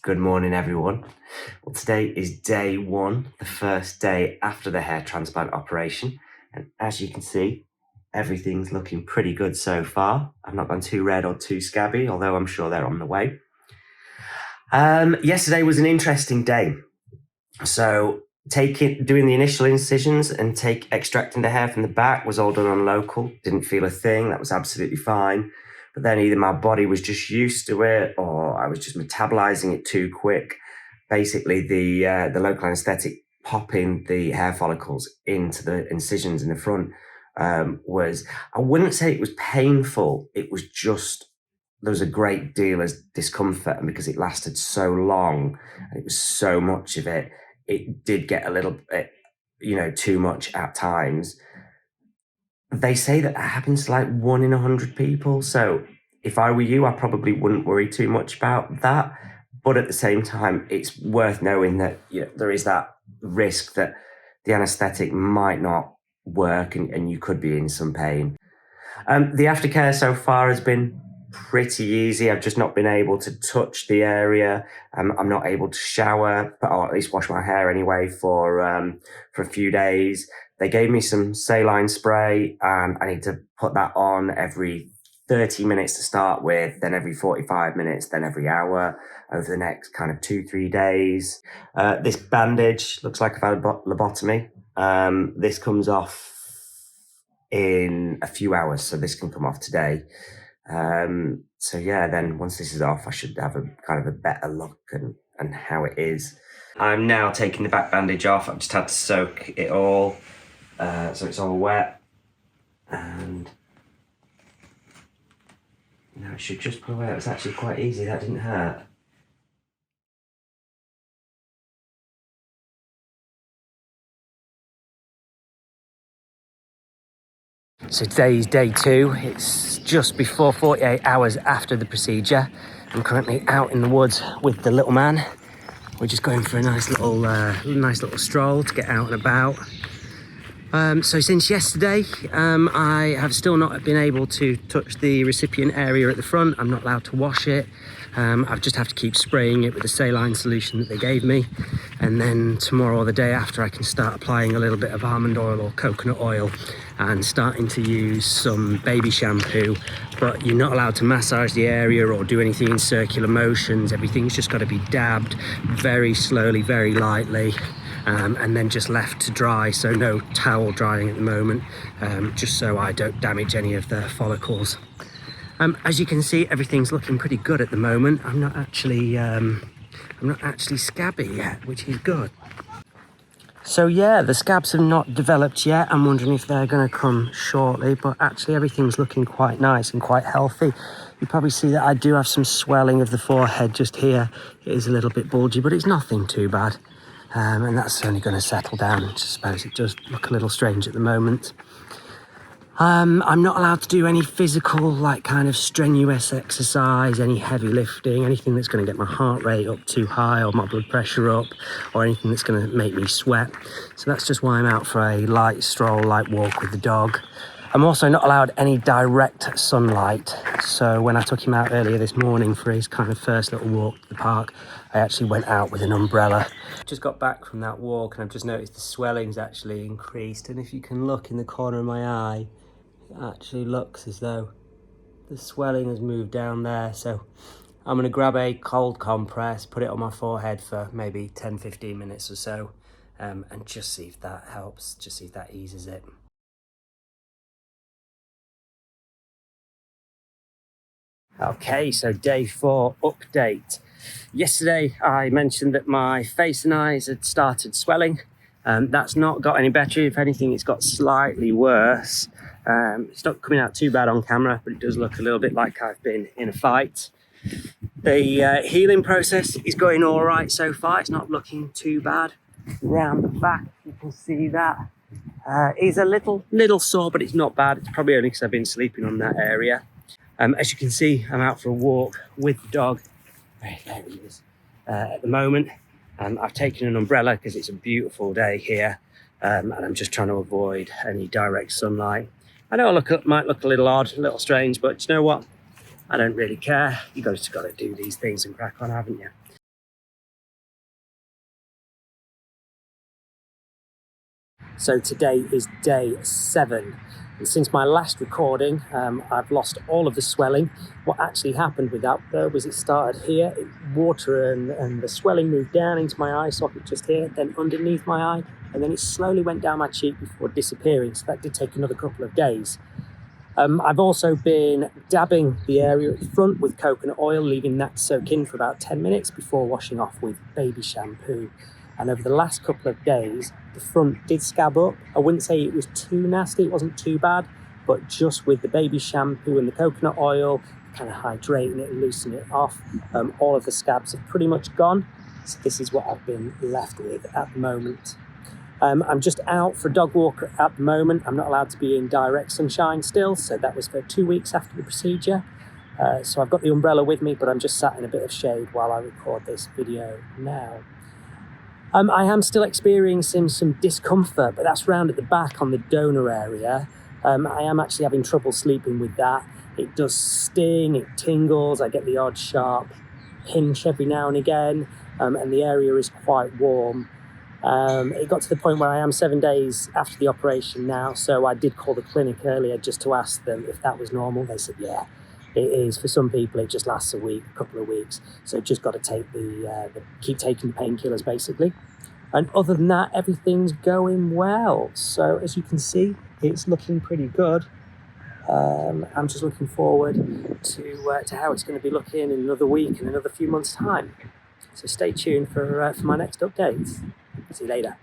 Good morning, everyone. Well, today is day one, the first day after the hair transplant operation. And as you can see, everything's looking pretty good so far. I've not gone too red or too scabby, although I'm sure they're on the way. Yesterday was an interesting day. So doing the initial incisions and extracting the hair from the back was all done on local. Didn't feel a thing. That was absolutely fine. But then either my body was just used to it or I was just metabolizing it too quick. Basically, the local anesthetic popping the hair follicles into the incisions in the front was, I wouldn't say it was painful. It was just, there was a great deal of discomfort. And because it lasted so long and it was so much of it, it did get a little bit, too much at times. They say that happens to like 1 in 100 people. So if I were you, I probably wouldn't worry too much about that. But at the same time, it's worth knowing that there is that risk that the anesthetic might not work and you could be in some pain. The aftercare so far has been pretty easy. I've just not been able to touch the area. I'm not able to shower, or at least wash my hair anyway for a few days. They gave me some saline spray and I need to put that on every 30 minutes to start with, then every 45 minutes, then every hour over the next kind of 2-3 days. This bandage looks like I've had a lobotomy. This comes off in a few hours, so this can come off today. So yeah, then once this is off, I should have a kind of a better look and how it is. I'm now taking the back bandage off. I've just had to soak it all, so it's all wet. And now it should just pull away. It was actually quite easy, that didn't hurt. So today's day 2. It's just before 48 hours after the procedure. I'm currently out in the woods with the little man. We're just going for a nice little stroll to get out and about. So since yesterday, I have still not been able to touch the recipient area at the front. I'm not allowed to wash it. I just have to keep spraying it with the saline solution that they gave me. And then tomorrow or the day after, I can start applying a little bit of almond oil or coconut oil and starting to use some baby shampoo. But you're not allowed to massage the area or do anything in circular motions. Everything's just got to be dabbed very slowly, very lightly. And then just left to dry, so no towel drying at the moment, just so I don't damage any of the follicles. As you can see, everything's looking pretty good at the moment. I'm not actually scabby yet, which is good. So yeah, the scabs have not developed yet. I'm wondering if they're going to come shortly, but actually everything's looking quite nice and quite healthy. You probably see that I do have some swelling of the forehead just here. It is a little bit bulgy, but it's nothing too bad. And that's only going to settle down. I suppose it does look a little strange at the moment. I'm not allowed to do any physical, kind of strenuous exercise, any heavy lifting, anything that's going to get my heart rate up too high or my blood pressure up, or anything that's going to make me sweat. So that's just why I'm out for a light stroll, light walk with the dog. I'm also not allowed any direct sunlight. So when I took him out earlier this morning for his kind of first little walk to the park, I actually went out with an umbrella. Just got back from that walk and I've just noticed the swelling's actually increased. And if you can look in the corner of my eye, it actually looks as though the swelling has moved down there. So I'm going to grab a cold compress, put it on my forehead for maybe 10-15 minutes or so, and just see if that helps, just see if that eases it. Okay, so day 4 update. Yesterday I mentioned that my face and eyes had started swelling. That's not got any better. If anything, it's got slightly worse. It's not coming out too bad on camera, but it does look a little bit like I've been in a fight. The healing process is going all right so far. It's not looking too bad. Round the back, you can see that. It's a little sore, but it's not bad. It's probably only because I've been sleeping on that area. As you can see, I'm out for a walk with the dog. There he is. At the moment, I've taken an umbrella because it's a beautiful day here, and I'm just trying to avoid any direct sunlight. I know it might look a little odd, a little strange, but you know what? I don't really care. You've just got to do these things and crack on, haven't you? So today is day 7. And since my last recording, I've lost all of the swelling. What actually happened with that though was it started here, water and the swelling moved down into my eye socket just here, then underneath my eye, and then it slowly went down my cheek before disappearing. So that did take another couple of days. I've also been dabbing the area at the front with coconut oil, leaving that soak in for about 10 minutes before washing off with baby shampoo. And over the last couple of days, the front did scab up. I wouldn't say it was too nasty, it wasn't too bad, but just with the baby shampoo and the coconut oil, kind of hydrating it and loosening it off, all of the scabs have pretty much gone. So this is what I've been left with at the moment. I'm just out for a dog walk at the moment. I'm not allowed to be in direct sunshine still, so that was for 2 weeks after the procedure. So I've got the umbrella with me, but I'm just sat in a bit of shade while I record this video now. I am still experiencing some discomfort, but that's round at the back on the donor area. I am actually having trouble sleeping with that. It does sting, it tingles, I get the odd sharp pinch every now and again, and the area is quite warm. It got to the point where I am 7 days after the operation now, so I did call the clinic earlier just to ask them if that was normal. They said, yeah, it is. For some people, it just lasts a couple of weeks. So just got to take keep taking the painkillers, basically. And other than that, everything's going well. So as you can see, it's looking pretty good. I'm just looking forward to how it's going to be looking in another week and another few months' time. So stay tuned for my next updates. See you later.